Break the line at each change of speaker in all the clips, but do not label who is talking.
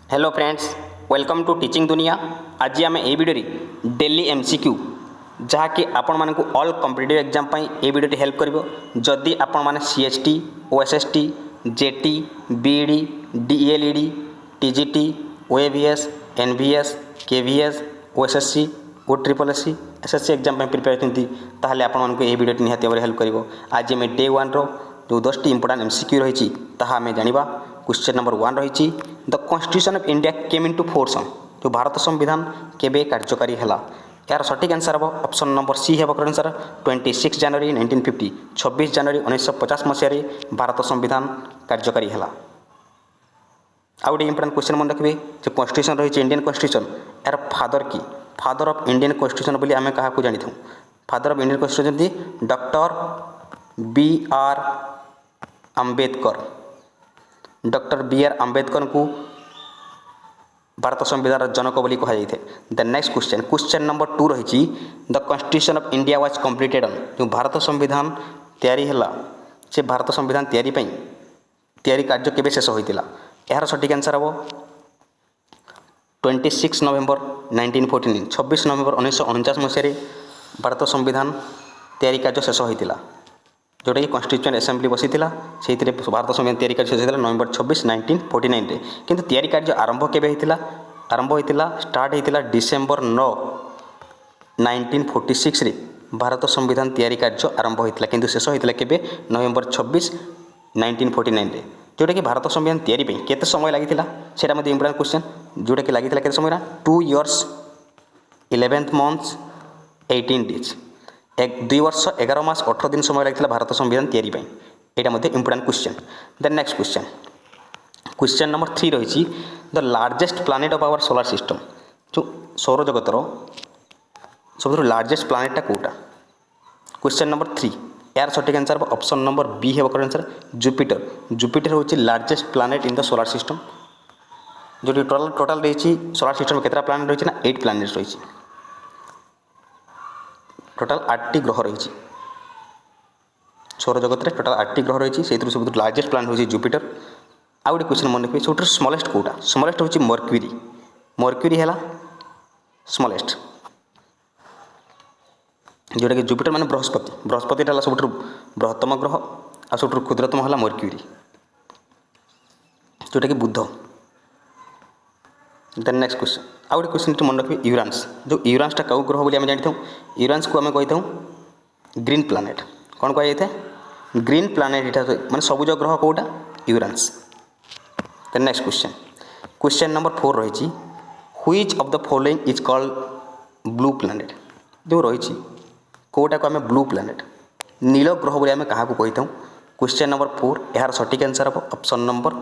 Hello friends, welcome to teaching Duniya. आज आम ए video daily MCQ जहाँकि आपण मानक ऑल कॉम्पिटिटिव एग्जाम ए भिडियो हेल्प कर जदि आपण मैंने CST, OSST, JT, BEd, DElEd, TGT, OAVS, NVS, KVS, OSSC, O triple SC, SSC exam prepare होती ताहले आपण मानक ए भिडियो निहाती भाव हेल्प कर। आज आम डे वन रो जो 10टी इंपोर्टाट एमसीक्यू रही आम जाना। क्वेश्चन नंबर 1 रही the constitution of India came into force जो भारत संविधान केबे कार्यकारी है। यार सठिक आंसर हम ऑप्शन नंबर सी है करेक्ट आंसर 26 जनवरी 1950 26 जनवरी 1950 मसीह भारत संविधान कार्यकारी है। आउ गोटे इंपोर्टाट क्वेश्चन मन रखिए जो कॉन्स्टिट्यूशन रही इंडियन कॉन्स्टिट्यूशन यार फादर की फादर ऑफ इंडियन कॉन्स्टिट्यूशन बोली आम क्या जानी था। Father of Indian constitution doctor B R. Ambedkar. Doctor B R. Ambedkar को भारत संविधान जनक बोली कहा जाए। The next question question number 2 रही the constitution of India was completed on जो भारत संविधान तैयारी है से भारत संविधान तैयारी कार्य केबे शेष होता। यार सठिक आंसर हम 26 नवेम्बर 1949 26 नवेम्बर 1949 मसीह भारत संविधान तैयारी कार्य शेष होता जोटा कि कॉन्स्टिट्यूएंट असेंबली बसी से भारत संविधान तैयारी कार्य शेष होता नवेम्बर 26 1949 किंतु तैयारी कार्य आरंभ केबे आरंभ होता स्टार्ट होता डिसेम्बर 9 1946 रे भारत संविधान तैयारी कार्य आरंभ होता किंतु शेष होता केबे नवेम्बर 26 1949 रे जोटा कि भारत संविधान तैयारी केते समय लगी सेटा मध्य इंपोर्टेंट क्वेश्चन जोटा कि लगी केते समय 2 years 11 months 18 days 2 वर्ष 11 मास 18 दिन समय लगी भारत संविधान तैयारी यहाँ मध्य important question. Then next question question number 3 रही the largest planet of our solar system जो सौर जगतर सब लार्जेस्ट प्लानेटा कौटा। क्वेश्चन नंबर 3 यार सठिक आंसर ऑप्शन नंबर बी है करेक्ट आंसर जुपिटर। जुपिटर हूँ largest planet in the solar system जो टोटाल रही सोलार सिस्टम में केतटा प्लानेट रही ना 8 प्लानेट रही टोटाल 8टी ग्रह रही सौर जगत में टोटाल 8टी ग्रह रही से सब लार्जेस्ट प्लानेट हूँ जुपिटर। आउ गोटे क्वेश्चन मन रखिए सब स्मॉलेस्ट कौटा स्मॉलेस्ट हूँ मर्क्यूरी। मर्क्यूरी है स्मॉलेस्ट जोटा कि जुपिटर माने बृहस्पति बृहस्पति सब बृहत्तम ग्रह आ सब क्षुद्रतम है मर्क्यूरी जोटा कि बुध। देन नेक्स्ट क्वेश्चन आउ गोटे क्वेश्चन मन रखिए यूरानस जो यूरानसटा कौ ग्रह बोली आम जानी था। यूरानस को आम कही ग्रीन प्लानेट कौन कह जाए ग्रीन प्लानेट यहाँ माने सबुज ग्रह कौटा Uranus. Then next question question number 4 रही which of the following is called blue planet जो रही कौटा को आम ब्लू प्लानेट नील ग्रह बोली आम क्या कही था। क्वेश्चन नंबर 4 यार सठिक आंसर हम ऑप्शन नंबर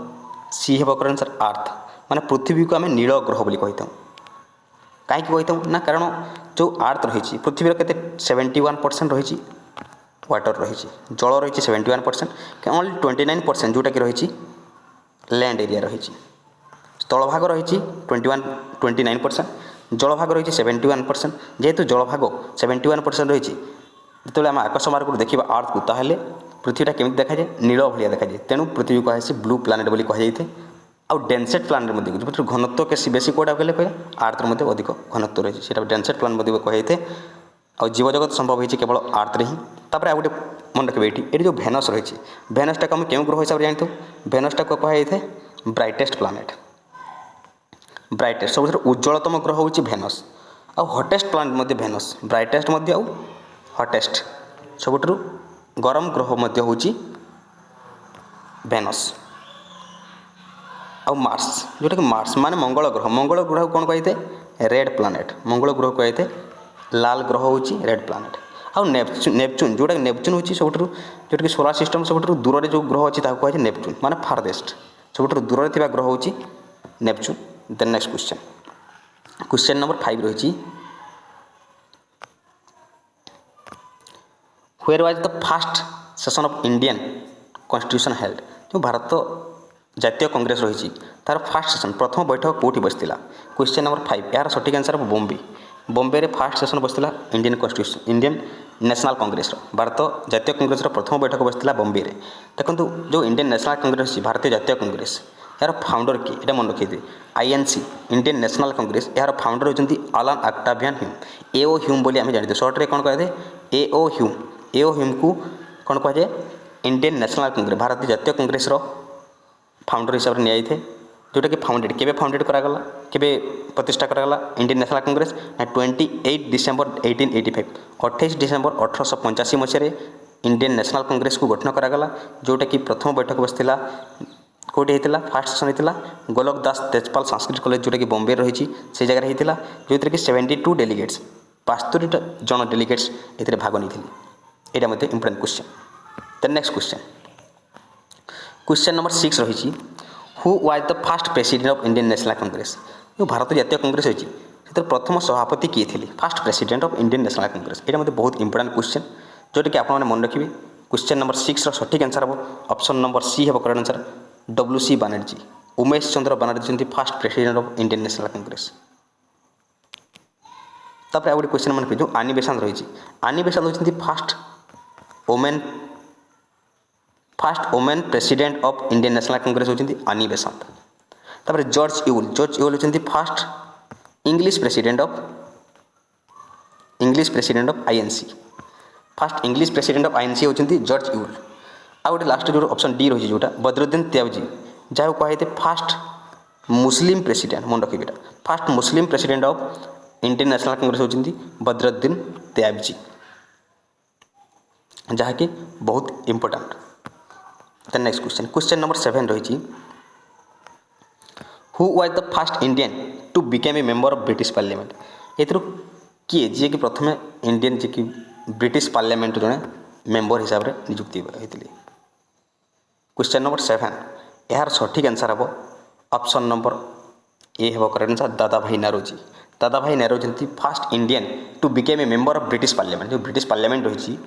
सी है करेक्ट आंसर अर्थ माने पृथ्वी को आम नील ग्रह बोली कही था। कहीं कही ना कारण जो अर्थ रही पृथ्वीर के 71% रही वाटर रही जल रही 71% ओनली 29% जोटा कि रही लैंड एरिया रही स्थलभाग रही 29% जलभाग रही 71% जेहेतु जलभाग 71% रही जो आम आकाशमार्ग देखा अर्थ को ताहले पृथ्वीटा केमी देखा जाए नील भाया देखा जाए तेणु पृथ्वी कहे ब्लू प्लानेट बोली कह जाए। आउ डेनसेट प्लानेट मध्य जो घनत्व के बेसी कौटा कहले कह अर्थ मध्य अधिक घनत्व रही है डेनसेट प्लानेट मध्य कह जाए। और जीवजगत संभव होती केवल अर्थ ही। तापर आउ गोटे मन रखिए ये जो भेनस रही भेनसटा को आम क्यों ग्रह हिसाब से जानी था भेनसटा को कह जाए ब्राइटेस्ट प्लानेट ब्राइटेस्ट सब उज्जवलतम ग्रह हूँ भेनस आउ हटेस्ट प्लानेट मध्य भेनस ब्राइटेस्ट मध्य आउ हटेस्ट सबुठ गरम ग्रह मध्य हूँ भेनस आउ मार्स जोटा कि मार्स माने मंगल ग्रह कौन कही रेड प्लानेट मंगल ग्रह कही लाल ग्रह हूँ रेड प्लानेट आउ नेपच्यून जोटा नेपच्यून हूँ सब जोटा कि सोलार सिस्टम सब दूर जो ग्रह अच्छी कहुए नेपच्यून माने फारदेस्ट सब दूर थी ग्रह हूँ Neptune. Then next question question number 5 रही where was the first session of Indian constitution held जो भारत जातीय कांग्रेस रही तार फर्स्ट सेशन प्रथम बैठक कौटी बसला। क्वेश्चन नंबर 5 यार सठिक आंसर बॉम्बे बॉम्बे रे फर्स्ट सेशन बसला Indian constitution Indian national Congress Bharat जातीय कांग्रेस प्रथम बैठक बसला बॉम्बे रे। देखो जो इंडियन नेशनल कांग्रेस भारतीय जातीय कांग्रेस यार फाउंडर किए एटा मन रखिए आईएनसी इंडियन नेशनल कांग्रेस यार फाउंडर होती अलान ऑक्टावियन ह्यूम एओ ह्यूम बोली आम जानते सर्ट रे कौन कहे एओ ह्यूम को कौन कहुए इंडियन नेशनल कांग्रेस भारतीय जातीय कांग्रेस फाउंडर हिसाब से नियाई जोटा कि फाउंडेड केबे फाउंडेड करागला केबे प्रतिष्ठा करागला इंडियन नेशनल कांग्रेस ना 28 डिसेम्बर 1885 28 डिसेम्बर 1885 मसीह इंडियन नेशनल कांग्रेस को गठन करागला जोटा कि प्रथम बैठक बसला कौटे होता फास्ट सेसन होता गोलक दास तेजपाल संस्कृत कॉलेज जोटा कि बॉम्बे रही से जगह होता जो कि 72 डेलीगेट्स 72 जन डेलीगेट्स ए भाग नहीं यहाँ मतलब important question. Then next question नंबर 6 रही who was the first president of Indian national congress जो भारत जातीय कांग्रेस होती से प्रथम सभापति किए थे fast president of Indian national Congress यहाँ मतलब बहुत इंपोर्टेंट क्वेश्चन जोटा कि आपने मन रखिए क्वेश्चन नंबर 6 सठिक आंसर हम ऑप्शन नंबर सी है correct answer WC Banerjee Umesh Chandra Banerjee fast president of Indian national Congress. तापर आउ गोटे क्वेश्चन मन जो आनी बेसांत रही आनी बेसांत होती fast women president of Indian national Congress होती आनी बेसांत। तापर जॉर्ज यूल होती fast English president of INC fast English president of INC होती जॉर्ज यूल। आ गोटे लास्ट जो ऑप्शन डी रही जोटा बद्रुद्दीन त्याबजी जहाँ कहते फास्ट मुस्लिम प्रेसिडेंट मन रखिए first Muslim president of Indian national Congress होती बद्रुद्दीन त्याबजी जहाँकि बहुत important. Then next question number 7 रही who was the first Indian to became a member of British parliament एथुर किए जी कि प्रथम इंडियन जी कि ब्रिटिश पार्लियामेंट जड़े मेंबर हिसाब से नियुक्ति होती। क्वेश्चन नंबर 7 यार सठिक आंसर हम ऑप्शन नंबर ए है correct answer Dadabhai Naoroji first Indian to became a member of British parliament जो ब्रिटिश पार्लियामेंट रही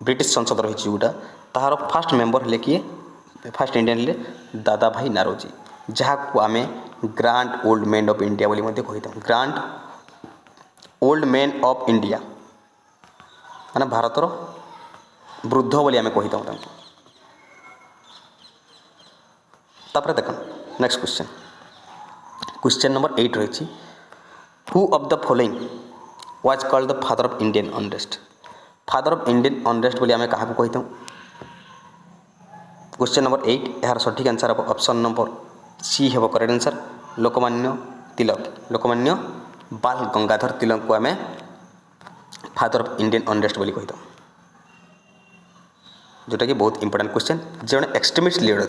ब्रिटिश संसद रही जोटा तार फास्ट मेंबर हेले किए फास्ट इंडियन हेले दादा भाई नौरोजी जहाँ को आम grand old man of India बोली कही grand old man of India माने भारतर वृद्ध बोली आम कही तापर देख नेक्स्ट क्वेश्चन नंबर 8 रही who of the following was called the father of Indian unrest बोली आम क्या कही क्वेश्चन नंबर 8 यार सठिक आंसर हम ऑप्शन नंबर सी है करेक्ट आंसर लोकमान्य बाल गंगाधर तिलक को आम फादर ऑफ इंडियन अनरेस्ट बोली कही जोटा कि बहुत इंपोर्टेंट क्वेश्चन जड़े एक्सट्रीमिस्ट लीडर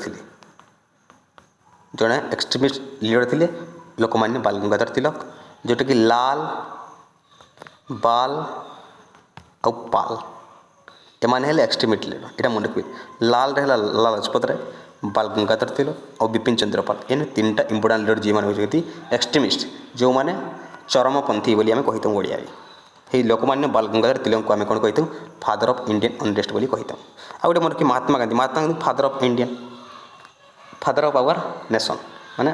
थे लोकमान्य बाल गंगाधर तिलक जोटा कि लाल बाल और पाल एमाने हेले एक्सट्रीमिस्ट लीडर यहाँ मन रखिए लाल रहा लाला लाजपत राय बाल गंगाधर तिलक और विपिन चंद्र पाल ये 3टा इंपोर्टेंट लीडर जी मैंने होती एक्सट्रीमिस्ट जो मैंने चरमपंथी बोली आम कही ओडिया ये लोकमान्य बाल गंगाधर तिलक को आम कौन कही फादर ऑफ इंडियन अनरेस्ट बोली कही आ गए मन रखिए Mahatma Gandhi father of Indian father of our nation माने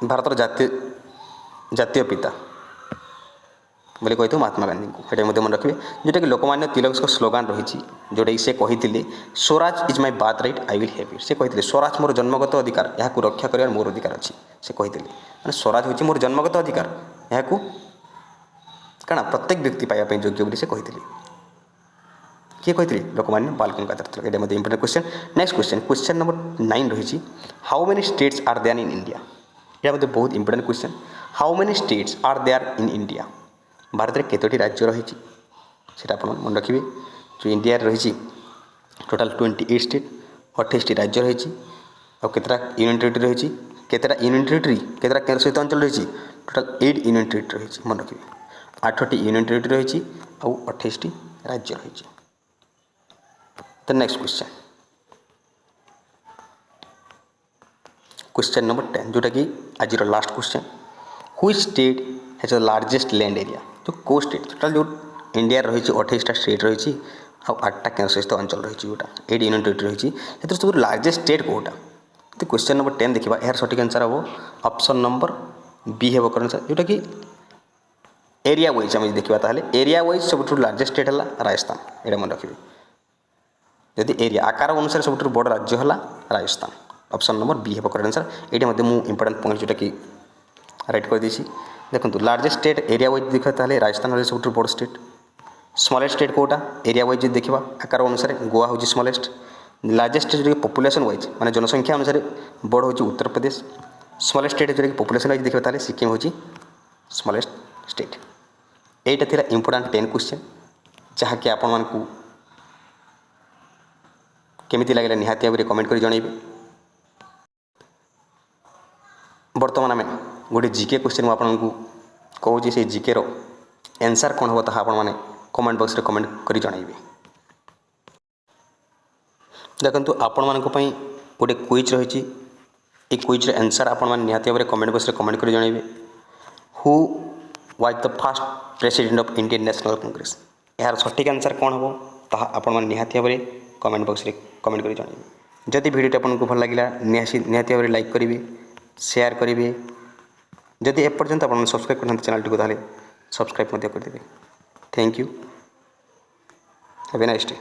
भारतर जातीय पिता बोले कही महात्मा गांधी को ये मन रखिए जोटा कि लोकमान्य तिलक स्लोगान रही जोटा कि से कहते swaraj is my birthright I will have it से कहते स्वराज मोर जन्मगत अधिकार यहाँ रक्षा कर मोर अधिकार अच्छी से कहते मैंने स्वराज हूँ मोर जन्मगत अधिकार यहाँ क्या प्रत्येक व्यक्ति पाइबा योग्य बोली से कहते किए कही लोकमान्य बाल गंगाधर तिलक ये important question. Next question number 9 रही how many states are there in India यह मतलब बहुत important question how many states are there in India Bharat में केतोटी राज्य रही आप मन रखिए जो इंडिया रही टोटाल 28 स्टेट 28 राज्य रही और केतटा यूनियन टेरिटरी रही केतटा यूनियन टेरिटरी केतटा केंद्रशासित अंचल रही टोटाल 8 यूनियन टेरिटरी रही मन रखिए 8टी यूनियन टेरिटरी रही और 28टी राज्य रही। The next क्वेश्चन नंबर 10 जोटा कि आज last question which state has the largest land area जो को स्टेट टोटाल जो इंडिया रही 28टा स्टेट रही और 8टा केंद्रशासित अंचल रही जोटा 8 यूनियन टेरिटरी रही से सब लार्जेस्ट स्टेट कौटा तो क्वेश्चन नंबर 10 देखा यार सठिक आंसर हम ऑप्शन नंबर बी है करेक्ट आंसर जोटा कि एरिया वाइज आम देखा एरिया वाइज सब लार्जेस्ट स्टेट है राजस्थान यहाँ मन रखिए जदि एरिया आकार अनुसार सब बड़ राज्य है राजस्थान ऑप्शन नंबर बी है करेक्ट आंसर। ये मुझे इंपोर्टेंट पॉइंट जोटा कि राइट कर देसी। देखो लार्जेस्ट स्टेट एरिया वाइज देखा ताले राजस्थान हूँ सब बड़ state. Smallest state quota area wise देखा आकार अनुसार गोवा हूँ स्मॉलेस्ट। लार्जेस्ट जो पॉपुलेशन वाइज माने जनसंख्या अनुसार बड़ हूँ उत्तर प्रदेश। स्मॉलेस्ट स्टेट जो पॉपुलेशन वाइज देखा ताले सिक्किम हूँ स्मॉलेस्ट स्टेट। एटा थिला इंपोर्टेंट 10 क्वेश्चन जहाँकि आपण मानकू केमिति लागला निहाती भाव कमेंट कर जनइबे। बर्तमान आम गोटे जीके क्वेश्चन आपको कहूँ से जीके रो आंसर कौन हम ताहा आपण माने कमेंट बॉक्स रे कमेंट कर जनइबे। देखंतु आपण मानक पई गोटे क्विज रही। ये क्विज आंसर आपण माने निहाती भाव कमेंट बॉक्स रे कमेंट कर जनइबे। Who was the first president of Indian national Congress यार सठिक आंसर कौन हम ताहा आपण माने निहाती भाव कमेंट बॉक्स रे कमेंट कर जनइबे। जदि वीडियो आपको भल लगिला निहाती भाव लाइक करेंगे शेयर करेंगे। जदि एपर्यंत आप सब्सक्राइब करना चैनल टी को सब्सक्राइब करदेवे। Thank you have a nice day.